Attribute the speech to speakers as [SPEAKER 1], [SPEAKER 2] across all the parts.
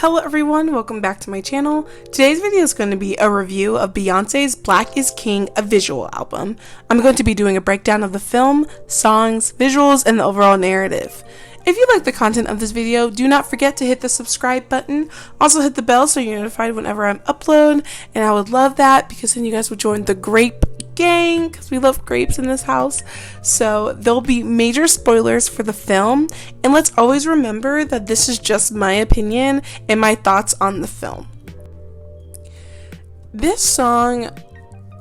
[SPEAKER 1] Hello everyone, welcome back to my channel. Today's video is going to be a review of Beyonce's Black is King, a visual album. I'm going to be doing a breakdown of the film, songs, visuals, and the overall narrative. If you like the content of this video, do not forget to hit the subscribe button. Also hit the bell so you're notified whenever I upload, and I would love that because then you guys would join the grape gang because we love grapes in this house. So there'll be major spoilers for the film, and let's always remember that this is just my opinion and my thoughts on the film. This song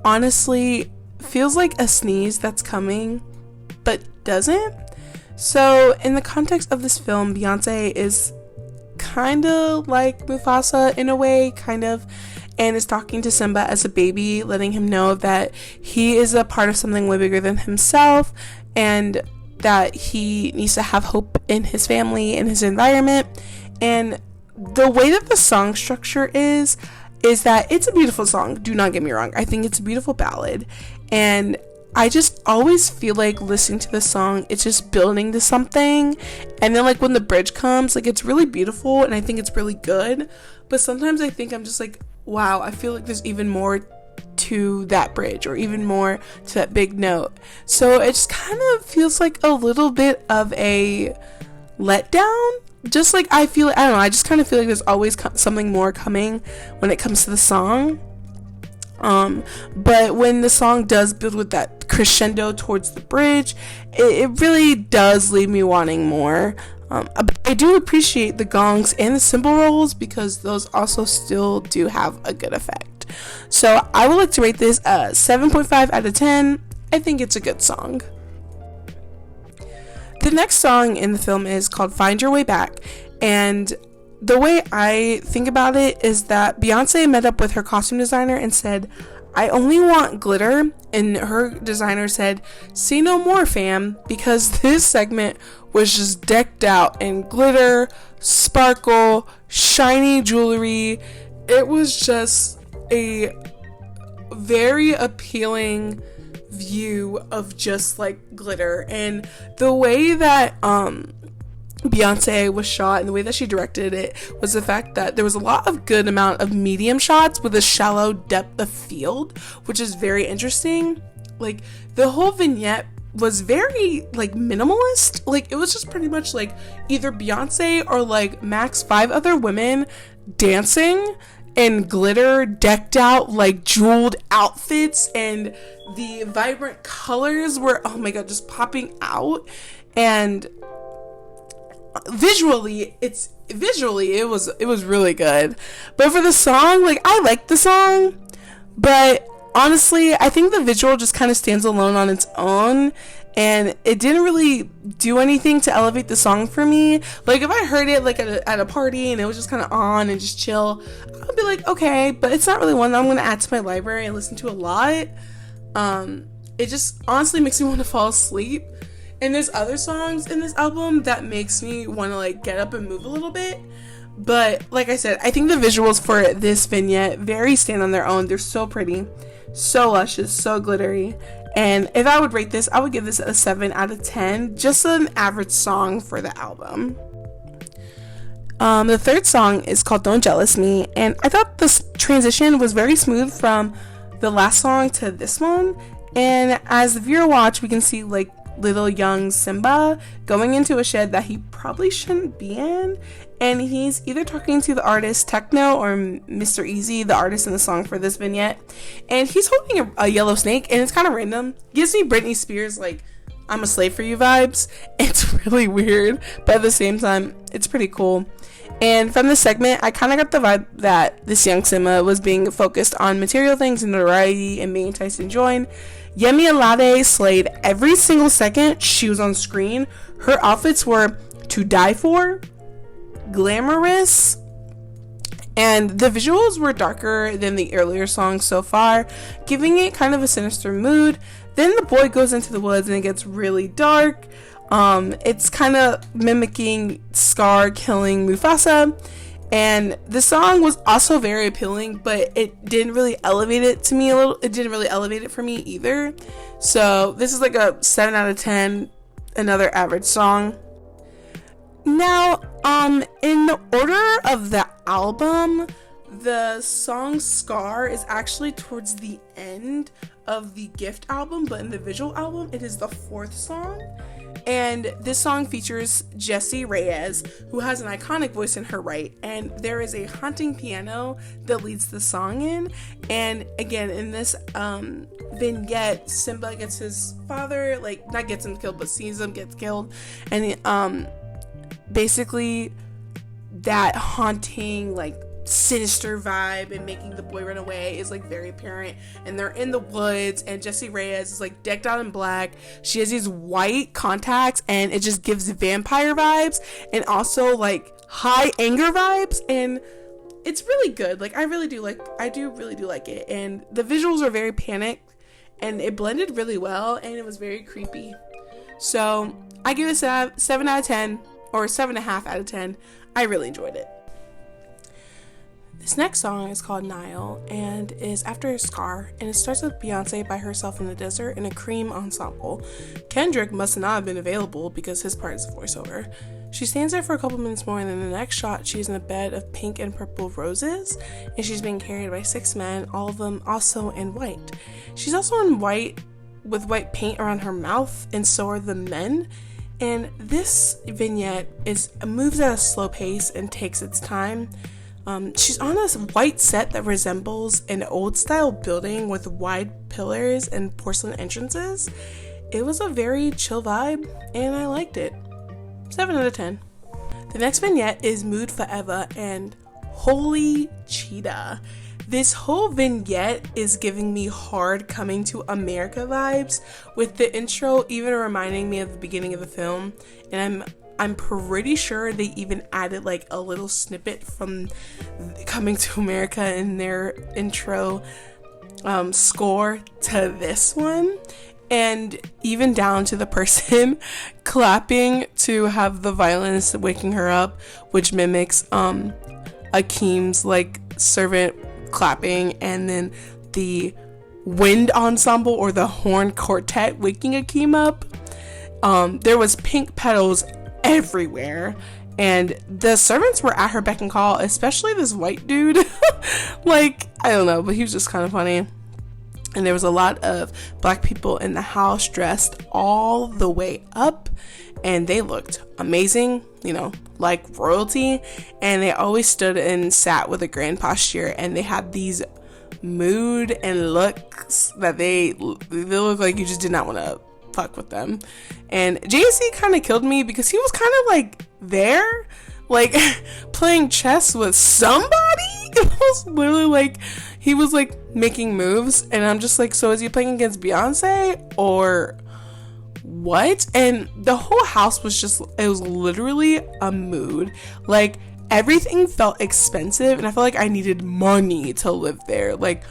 [SPEAKER 1] honestly feels like a sneeze that's coming but doesn't. So in the context of this film, Beyonce is kind of like Mufasa in a way, and is talking to Simba as a baby, letting him know that he is a part of something way bigger than himself and that he needs to have hope in his family and his environment. And the way that the song structure is that it's a beautiful song, do not get me wrong. I think it's a beautiful ballad, and I just always feel like listening to the song, it's just building to something, and then like when the bridge comes, like it's really beautiful and I think it's really good, but sometimes I think I'm just like, wow, I feel like there's even more to that bridge or even more to that big note. So it just kind of feels like a little bit of a letdown. Just like I don't know, I just kind of feel like there's always something more coming when it comes to the song. But when the song does build with that crescendo towards the bridge, it really does leave me wanting more. I do appreciate the gongs and the cymbal rolls because those also still do have a good effect. So I would like to rate this a 7.5 out of 10. I think it's a good song. The next song in the film is called Find Your Way Back, and the way I think about it is that Beyonce met up with her costume designer and said, I only want glitter, and her designer said, say no more, fam, because this segment was just decked out in glitter, sparkle, shiny jewelry. It was just a very appealing view of just like glitter, and the way that Beyonce was shot and the way that she directed it was the fact that there was a lot of good amount of medium shots with a shallow depth of field, which is very interesting. Like the whole vignette was very like minimalist. Like it was just pretty much like either Beyonce or like max 5 other women dancing in glitter, decked out like jeweled outfits, and the vibrant colors were, oh my god, just popping out. And visually it was really good. But for the song, like I liked the song, but honestly I think the visual just kind of stands alone on its own, and it didn't really do anything to elevate the song for me. Like if I heard it like at a party and it was just kind of on and just chill, I'd be like, okay, but it's not really one that I'm gonna add to my library and listen to a lot. It just honestly makes me want to fall asleep. And there's other songs in this album that makes me want to like get up and move a little bit. But like I said, I think the visuals for this vignette very stand on their own. They're so pretty, so luscious, so glittery. And if I would rate this, I would give this a 7 out of 10. Just an average song for the album. The third song is called Don't Jealous Me. And I thought this transition was very smooth from the last song to this one. And as the viewer watch, we can see like little young Simba going into a shed that he probably shouldn't be in, and he's either talking to the artist Techno or Mr. Easy, the artist in the song for this vignette, and he's holding a yellow snake, and it's kind of random. Gives me Britney Spears like I'm a slave for you vibes. It's really weird, but at the same time it's pretty cool. And from this segment, I kind of got the vibe that this young Simba was being focused on material things and notoriety and being enticed and joined. Yemi Alade slayed every single second she was on screen. Her outfits were to die for, glamorous, and the visuals were darker than the earlier songs so far, giving it kind of a sinister mood. Then the boy goes into the woods and it gets really dark. It's kind of mimicking Scar killing Mufasa. And the song was also very appealing, but it didn't really elevate it to me it didn't really elevate it for me either. So this is like a 7 out of 10, another average song. Now, in the order of the album, the song Scar is actually towards the end of the Gift album, but in the visual album, it is the 4th song. And this song features jmerise, who has an iconic voice in her right, and there is a haunting piano that leads the song in. And again, in this vignette, Simba gets his father, like, not gets him killed, but sees him get killed, and basically that haunting, like, sinister vibe and making the boy run away is like very apparent. And they're in the woods, and jmerise is like decked out in black. She has these white contacts, and it just gives vampire vibes and also like high anger vibes, and it's really good. Like, I really do like it, and the visuals are very panicked, and it blended really well, and it was very creepy. So I give it a 7 out of 10, or 7.5 out of 10. I really enjoyed it. This next song is called Nile and is after Scar, and it starts with Beyoncé by herself in the desert in a cream ensemble. Kendrick must not have been available because his part is a voiceover. She stands there for a couple minutes more, and in the next shot she's in a bed of pink and purple roses, and she's being carried by 6 men, all of them also in white. She's also in white with white paint around her mouth, and so are the men. And this vignette moves at a slow pace and takes its time. She's on this white set that resembles an old style building with wide pillars and porcelain entrances. It was a very chill vibe, and I liked it. 7 out of 10. The next vignette is Mood Forever, and holy cheetah. This whole vignette is giving me hard Coming to America vibes, with the intro even reminding me of the beginning of the film. And I'm pretty sure they even added like a little snippet from Coming to America in their intro score to this one, and even down to the person clapping to have the violinist waking her up, which mimics Akeem's like servant clapping, and then the wind ensemble or the horn quartet waking Akeem up. There was pink petals everywhere, and the servants were at her beck and call, especially this white dude. Like, I don't know, but he was just kind of funny. And there was a lot of black people in the house dressed all the way up, and they looked amazing, you know, like royalty. And they always stood and sat with a grand posture, and they had these mood and looks that they look like you just did not want to fuck with them. And Jay-Z kind of killed me because he was kind of like there, like playing chess with somebody. It was literally like he was like making moves, and I'm just like, so is he playing against Beyonce or what? And the whole house was just, it was literally a mood. Like, everything felt expensive, and I felt like I needed money to live there. Like,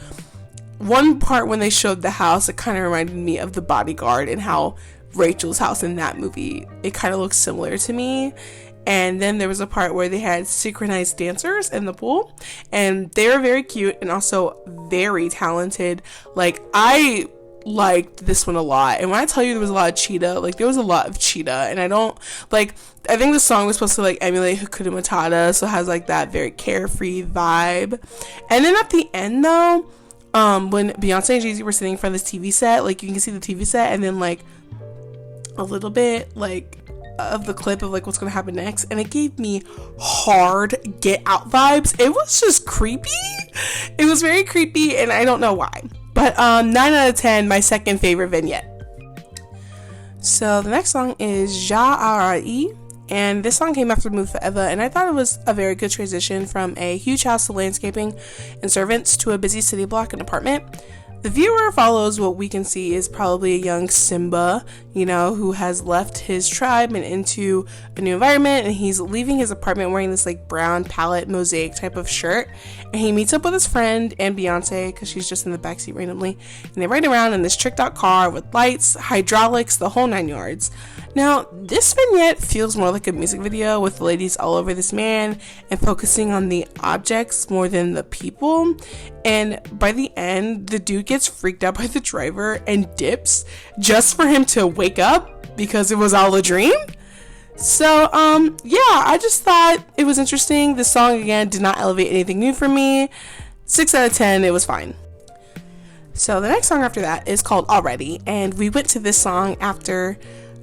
[SPEAKER 1] one part when they showed the house, it kind of reminded me of The Bodyguard and how Rachel's house in that movie, it kind of looks similar to me. And then there was a part where they had synchronized dancers in the pool, and they were very cute and also very talented. Like, I liked this one a lot. And when I tell you there was a lot of cheetah, like, there was a lot of cheetah. And I think the song was supposed to like emulate Hakuna Matata, so it has like that very carefree vibe. And then at the end though, when Beyonce and Jay-Z were sitting in front of this TV set, like, you can see the TV set, and then like a little bit like of the clip of like what's gonna happen next, and it gave me hard Get Out vibes. It was just creepy. It was very creepy, and I don't know why. But 9 out of 10, my second favorite vignette. So the next song is jmerise, and this song came after Move Forever, and I thought it was a very good transition from a huge house to landscaping and servants to a busy city block and apartment. The viewer follows what we can see is probably a young Simba, you know, who has left his tribe and into a new environment, and he's leaving his apartment wearing this like brown palette mosaic type of shirt, and he meets up with his friend and Beyonce because she's just in the backseat randomly, and they ride around in this tricked out car with lights, hydraulics, the whole 9 yards. Now, this vignette feels more like a music video with the ladies all over this man and focusing on the objects more than the people. And by the end, the dude gets freaked out by the driver and dips just for him to wake up because it was all a dream. So, yeah, I just thought it was interesting. The song, again, did not elevate anything new for me. 6 out of 10, it was fine. So the next song after that is called Already, and we went to this song after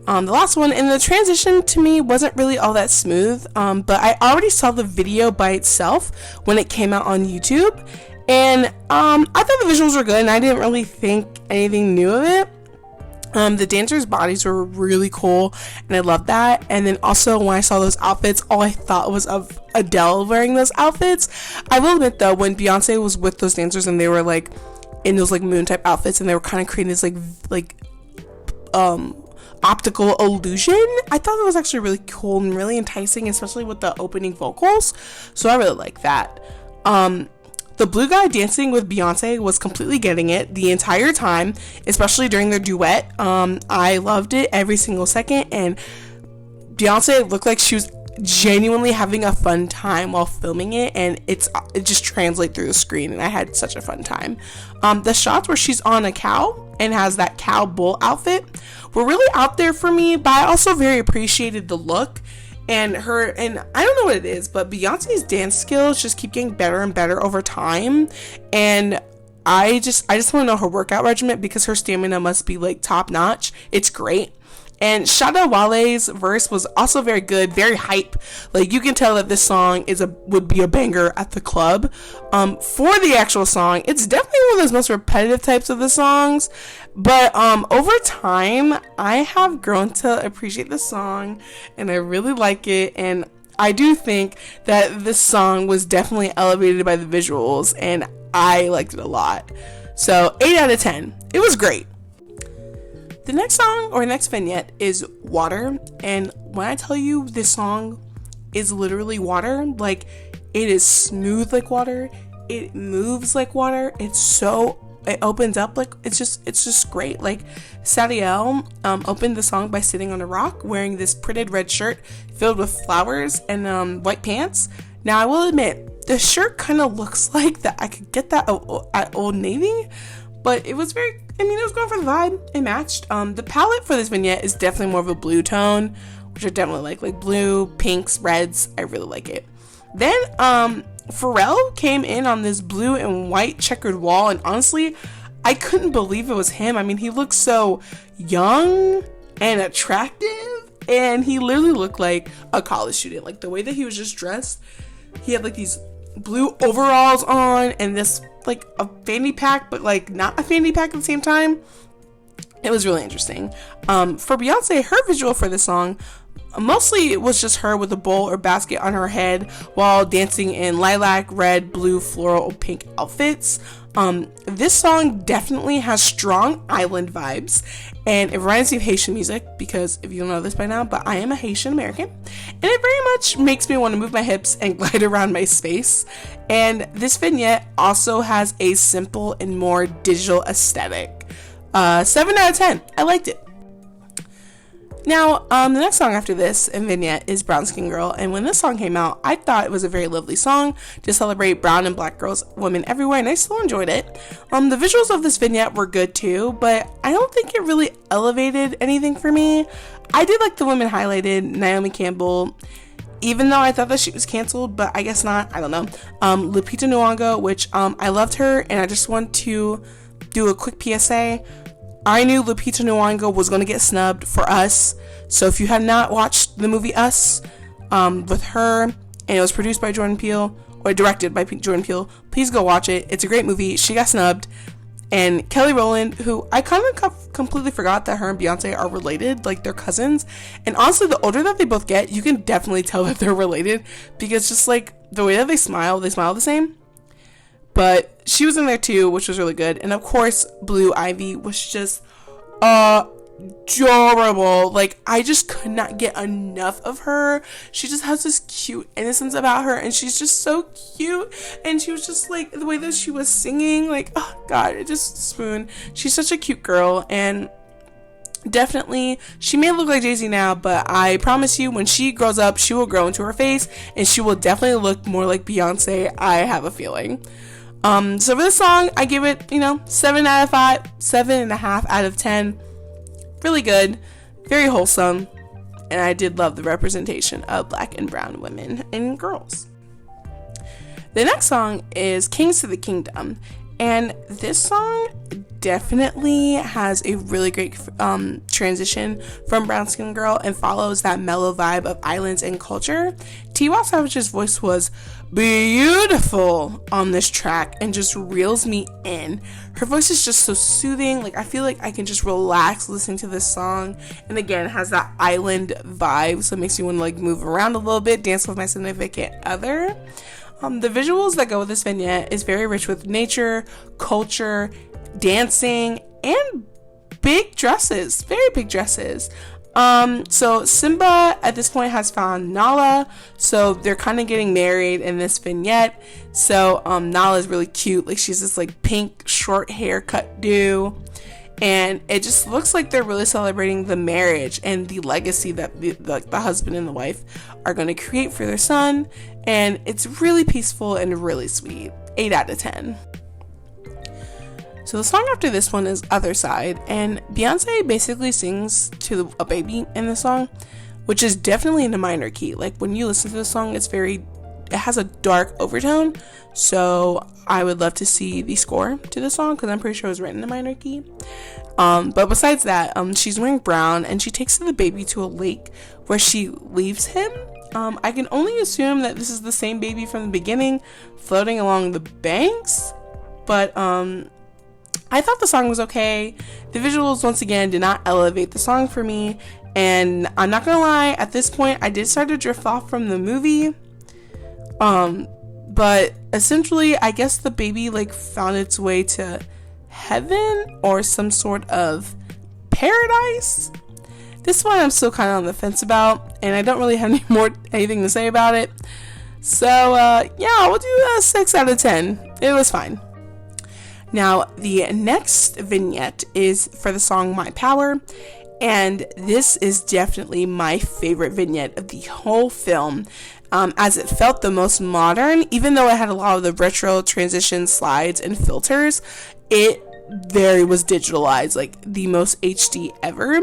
[SPEAKER 1] the last one, and the transition to me wasn't really all that smooth, but I already saw the video by itself when it came out on YouTube, and I thought the visuals were good, and I didn't really think anything new of it. The dancers' bodies were really cool, and I loved that. And then also when I saw those outfits, all I thought was of Adele wearing those outfits. I will admit though, when Beyonce was with those dancers and they were like in those like moon type outfits, and they were kind of creating this like optical illusion, I thought that was actually really cool and really enticing, especially with the opening vocals. So I really like that. The blue guy dancing with Beyonce was completely getting it the entire time, especially during their duet. I loved it every single second, and Beyonce looked like she was genuinely having a fun time while filming it, and it just translates through the screen, and I had such a fun time. The shots where she's on a cow and has that cow bull outfit were really out there for me, but I also very appreciated the look. And I don't know what it is, but Beyonce's dance skills just keep getting better and better over time. And I just want to know her workout regimen, because her stamina must be like top notch. It's great. And Shada Wale's verse was also very good, very hype. Like, you can tell that this song would be a banger at the club. For the actual song, it's definitely one of those most repetitive types of the songs. But over time, I have grown to appreciate the song, and I really like it. And I do think that this song was definitely elevated by the visuals, and I liked it a lot. So 8 out of 10. It was great. The next song, or next vignette, is Water, and when I tell you this song is literally water, like, it is smooth like water, it moves like water, it opens up like, it's just great. Like, Sadiel opened the song by sitting on a rock wearing this printed red shirt filled with flowers and white pants. Now, I will admit, the shirt kind of looks like that I could get that at Old Navy, but it was it was going for the vibe. It matched. The palette for this vignette is definitely more of a blue tone, which I definitely like blue, pinks, reds. I really like it. Then Pharrell came in on this blue and white checkered wall, and honestly, I couldn't believe it was him. I mean, he looked so young and attractive, and he literally looked like a college student. Like, the way that he was just dressed, he had like these blue overalls on and this like a fanny pack, but like not a fanny pack at the same time. It was really interesting. For Beyonce, her visual for this song, mostly it was just her with a bowl or basket on her head while dancing in lilac, red, blue, floral, or pink outfits. This song definitely has strong island vibes, and it reminds me of Haitian music, because if you don't know this by now, but I am a Haitian American, and it very much makes me want to move my hips and glide around my space. And this vignette also has a simple and more digital aesthetic. 7 out of 10. I liked it. Now, the next song after this in vignette is Brown Skin Girl, and when this song came out, I thought it was a very lovely song to celebrate brown and black girls, women everywhere, and I still enjoyed it. The visuals of this vignette were good too, but I don't think it really elevated anything for me. I did like the women highlighted, Naomi Campbell, even though I thought that she was canceled, but I guess not, I don't know. Lupita Nyong'o, which I loved her, and I just want to do a quick PSA. I knew Lupita Nyong'o was going to get snubbed for Us, so if you have not watched the movie Us with her, and it was produced by Jordan Peele, or directed by Jordan Peele, please go watch it. It's a great movie. She got snubbed. And Kelly Rowland, who I kind of completely forgot that her and Beyonce are related, like they're cousins. And honestly, the older that they both get, you can definitely tell that they're related, because just like the way that they smile the same. But she was in there too, which was really good. And of course, Blue Ivy was just adorable. Like, I just could not get enough of her. She just has this cute innocence about her, and she's just so cute. And she was just like, the way that she was singing, like, oh god, it just swooned. She's such a cute girl, and definitely, she may look like Jay-Z now, but I promise you, when she grows up, she will grow into her face, and she will definitely look more like Beyonce. I have a feeling. So for this song, I give it, 7 out of 5, 7.5 out of 10. Really good, very wholesome. and I did love the representation of black and brown women and girls. The next song is Kings to the Kingdom, and this song definitely has a really great transition from Brown Skin Girl and follows that mellow vibe of islands and culture. Tiwa Savage's voice was beautiful on this track and just reels me in. Her voice is just so soothing. Like, I feel like I can just relax listening to this song, and again, it has that island vibe, so it makes you want to like move around a little bit, dance with my significant other. The visuals that go with this vignette is very rich with nature, culture, dancing, and big dresses, very big dresses. So Simba at this point has found Nala, so they're kind of getting married in this vignette. So Nala is really cute, like she's this like pink short haircut do, and it just looks like they're really celebrating the marriage and the legacy that the husband and the wife are going to create for their son. And it's really peaceful and really sweet. 8 out of 10. So the song after this one is Other Side, and Beyoncé basically sings to a baby in the song, which is definitely in a minor key. Like, when you listen to the song, it has a dark overtone, so I would love to see the score to the song, because I'm pretty sure it was written in a minor key. But besides that, she's wearing brown, and she takes the baby to a lake where she leaves him. I can only assume that this is the same baby from the beginning floating along the banks, but I thought the song was okay. The visuals, once again, did not elevate the song for me, and I'm not gonna lie, at this point I did start to drift off from the movie. But essentially, I guess the baby like found its way to heaven or some sort of paradise. This one I'm still kind of on the fence about, and I don't really have anything to say about it. So yeah, we'll do a 6 out of 10. It was fine. Now, the next vignette is for the song My Power, and this is definitely my favorite vignette of the whole film, as it felt the most modern. Even though it had a lot of the retro transition slides and filters, it was digitalized, like the most HD ever.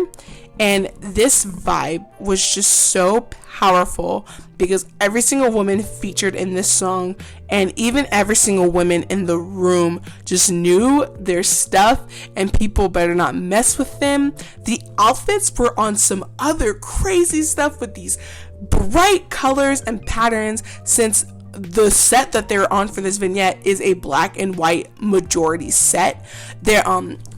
[SPEAKER 1] And this vibe was just so powerful because every single woman featured in this song, and even every single woman in the room, just knew their stuff, and people better not mess with them. The outfits were on some other crazy stuff with these bright colors and patterns, since the set that they're on for this vignette is a black and white majority set. They're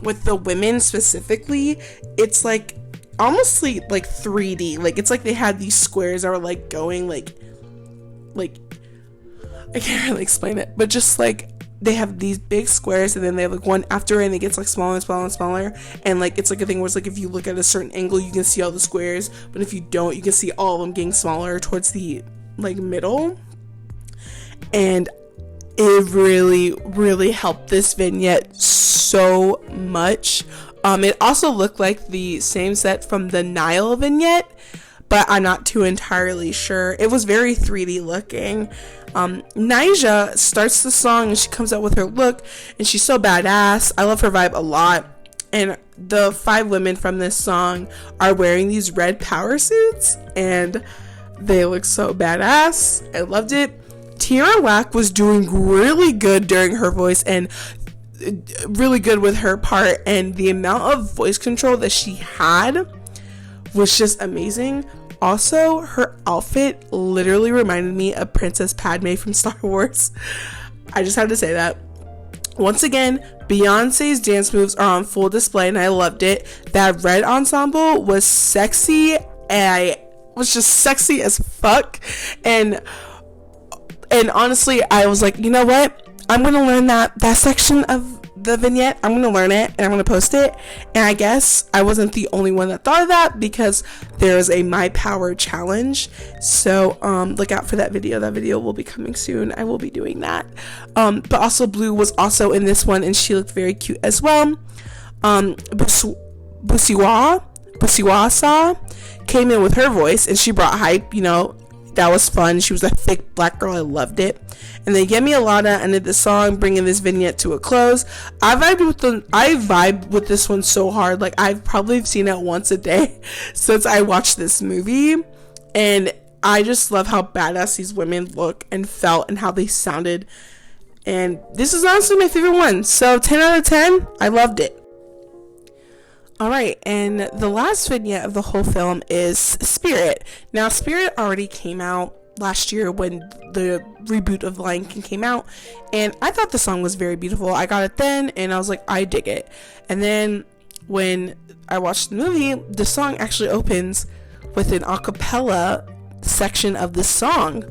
[SPEAKER 1] with the women specifically, it's like almost like 3D, like it's like they had these squares that were like going like I can't really explain it, but just like they have these big squares, and then they have like one after, and it gets like smaller and smaller and smaller, and like it's like a thing where it's like if you look at a certain angle you can see all the squares, but if you don't, you can see all of them getting smaller towards the like middle. And it really helped this vignette so much. It also looked like the same set from the Nile vignette, but I'm not too entirely sure. It was very 3D looking. Nyjah starts the song and she comes out with her look, and she's so badass. I love her vibe a lot. And the 5 women from this song are wearing these red power suits, and they look so badass. I loved it. Tierra Whack was doing really good during her voice, and really good with her part, and the amount of voice control that she had was just amazing. Also, her outfit literally reminded me of Princess Padme from Star Wars. I just had to say that. Once again, Beyonce's dance moves are on full display, and I loved it. That red ensemble was sexy, and I was just sexy as fuck. And honestly, I was like, you know what? I'm going to learn that section of the vignette. I'm going to learn it, and I'm going to post it. And I guess I wasn't the only one that thought of that, because there's a My Power challenge. So look out for that video. That video will be coming soon. I will be doing that. But also Blue was also in this one, and she looked very cute as well. Busiwasa came in with her voice, and she brought hype, you know, That was fun. She was a thick black girl. I loved it. And then Yemi Alada ended the song, bringing this vignette to a close. I vibe with this one so hard. Like, I've probably seen it once a day since I watched this movie. And I just love how badass these women look and felt and how they sounded. And this is honestly my favorite one. So 10 out of 10, I loved it. Alright, and the last vignette of the whole film is Spirit. Now, Spirit already came out last year when the reboot of The Lion King came out, and I thought the song was very beautiful. I got it then, and I was like, I dig it. And then when I watched the movie, the song actually opens with an a cappella section of this song.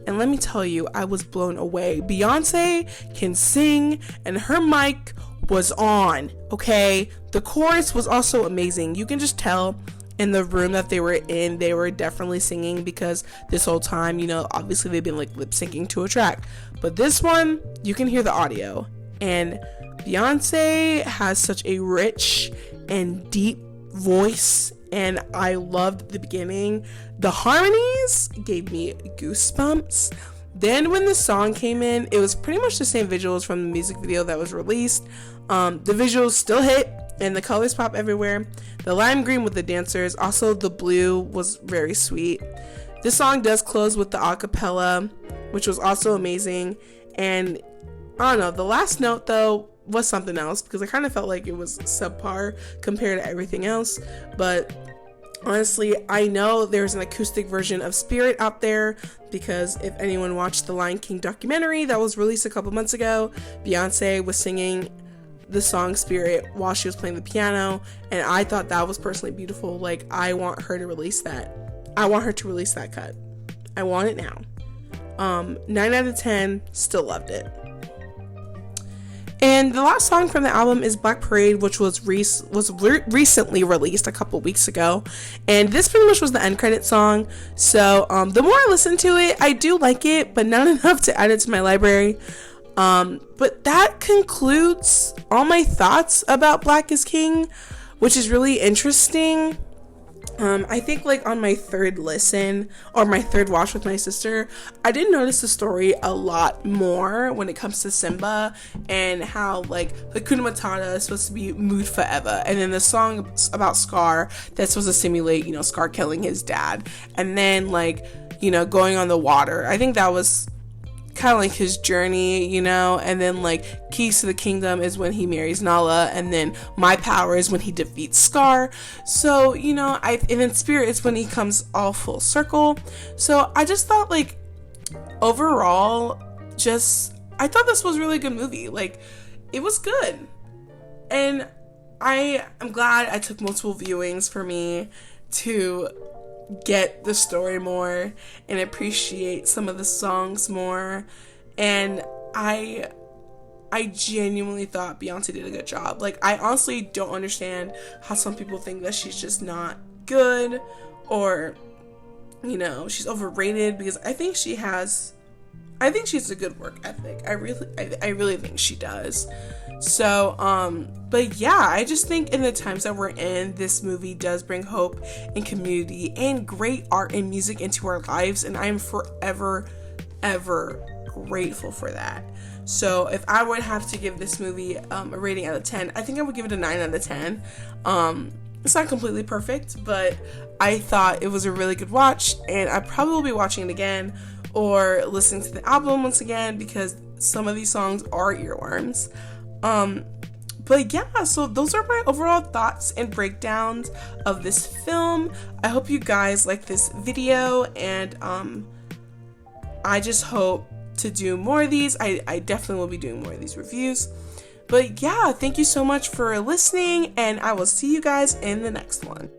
[SPEAKER 1] And let me tell you, I was blown away. Beyonce can sing, and her mic was on, okay? The chorus was also amazing. You can just tell in the room that they were in, they were definitely singing, because this whole time, you know, obviously they've been like lip syncing to a track. But this one, you can hear the audio. And Beyonce has such a rich and deep voice, and I loved the beginning. The harmonies gave me goosebumps. Then when the song came in, it was pretty much the same visuals from the music video that was released. The visuals still hit, and the colors pop everywhere. The lime green with the dancers, also the blue was very sweet. This song does close with the a cappella, which was also amazing. And I don't know, the last note though was something else, because I kind of felt like it was subpar compared to everything else. But honestly, I know there's an acoustic version of Spirit out there, because if anyone watched the Lion King documentary that was released a couple months ago, Beyonce was singing the song Spirit while she was playing the piano, and I thought that was personally beautiful. Like, I want her to release that. I want her to release that cut. I want it now. 9 out of 10, still loved it. And the last song from the album is Black Parade, which was recently released a couple weeks ago. And this pretty much was the end credit song. So the more I listen to it, I do like it, but not enough to add it to my library. But that concludes all my thoughts about Black is King, which is really interesting. I think like on my third listen or my third watch with my sister, I did notice the story a lot more when it comes to Simba, and how like Hakuna Matata is supposed to be mood forever, and then the song about Scar that's supposed to simulate, you know, Scar killing his dad, and then like, you know, going on the water. I think that was kind of like his journey, you know. And then like Keys to the Kingdom is when he marries Nala, and then My Power is when he defeats Scar. So, you know, and then Spirit is when he comes all full circle. So I just thought like overall, I thought this was a really good movie. Like, it was good, and I'm glad I took multiple viewings for me to get the story more and appreciate some of the songs more. And I genuinely thought Beyonce did a good job. Like, I honestly don't understand how some people think that she's just not good, or, you know, she's overrated, because I think she has a good work ethic. I really think she does. So, but yeah, I just think in the times that we're in, this movie does bring hope and community and great art and music into our lives, and I am forever, ever grateful for that. So if I would have to give this movie a rating out of 10, I think I would give it a 9 out of 10. It's not completely perfect, but I thought it was a really good watch, and I probably will be watching it again or listening to the album once again, because some of these songs are earworms. But yeah, so those are my overall thoughts and breakdowns of this film. I hope you guys like this video, and I just hope to do more of these. I definitely will be doing more of these reviews. But yeah, thank you so much for listening, and I will see you guys in the next one.